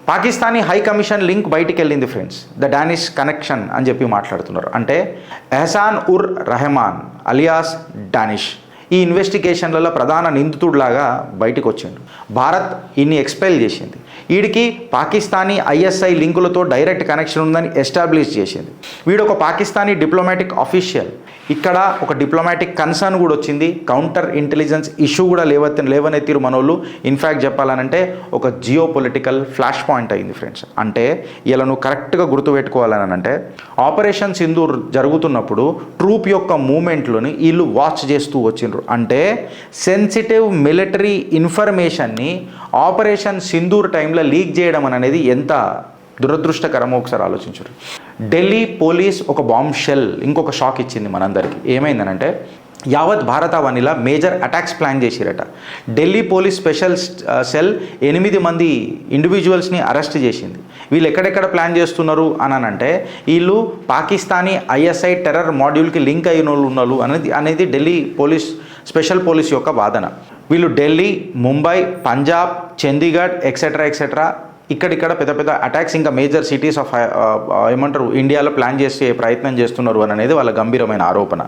Pakistani high commission link బయటికి వెళ్ళింది friends, the Danish connection అని చెప్పి మాట్లాడుతున్నారు. అంటే ఎహసాన్ ఉర్ రెహమాన్ అలియాస్ డానిష్ ఈ ఇన్వెస్టిగేషన్లలో ప్రధాన నిందితుడిలాగా బయటకు వచ్చిండు. భారత్ ఇన్ని ఎక్స్పెల్ చేసింది. వీడికి పాకిస్తానీ ఐఎస్ఐ లింకులతో డైరెక్ట్ కనెక్షన్ ఉందని ఎస్టాబ్లిష్ చేసింది. వీడు ఒక పాకిస్తానీ డిప్లొమాటిక్ ఆఫీషియల్. ఇక్కడ ఒక డిప్లొమాటిక్ కన్సర్న్ కూడా వచ్చింది. కౌంటర్ ఇంటెలిజెన్స్ ఇష్యూ కూడా లేవనెత్తిరు మనోళ్ళు. ఇన్ఫ్యాక్ట్ చెప్పాలనంటే ఒక జియో పొలిటికల్ ఫ్లాష్ పాయింట్ అయింది ఫ్రెండ్స్. అంటే ఇలా నువ్వు కరెక్ట్గా గుర్తుపెట్టుకోవాలని అంటే ఆపరేషన్ సింధూర్ జరుగుతున్నప్పుడు ట్రూప్ యొక్క మూమెంట్లోని వీళ్ళు వాచ్ చేస్తూ వచ్చిండ్రు. అంటే సెన్సిటివ్ మిలిటరీ ఇన్ఫర్మేషన్ని ఆపరేషన్ సింధూర్ టైంలో లీక్ చేయడం అనేది ఎంత దురదృష్టకరమో ఒకసారి ఆలోచించారు. ఢిల్లీ పోలీస్ ఒక బాంబ్ షెల్ ఇంకొక షాక్ ఇచ్చింది మనందరికీ. ఏమైందనంటే యావత్ భారతావనిలా మేజర్ అటాక్స్ ప్లాన్ చేసిరట. ఢిల్లీ పోలీస్ స్పెషల్ సెల్ 8 మంది ఇండివిజువల్స్ని అరెస్ట్ చేసింది. వీళ్ళు ఎక్కడెక్కడ ప్లాన్ చేస్తున్నారు అని అంటే వీళ్ళు పాకిస్తానీ ఐఎస్ఐ టెర్రర్ మాడ్యూల్కి లింక్ అయిన వాళ్ళు ఉన్నారు అనేది ఢిల్లీ పోలీస్ స్పెషల్ పోలీస్ యొక్క వాదన. వీళ్ళు ఢిల్లీ, ముంబై, పంజాబ్, చండీగఢ్ ఎక్సెట్రా ఇక్కడిక్కడ పెద్ద పెద్ద అటాక్స్ ఇంకా మేజర్ సిటీస్ ఆఫ్ ఇండియాలో ప్లాన్ చేసే ప్రయత్నం చేస్తున్నారు అనేది వాళ్ళ గంభీరమైన ఆరోపణ.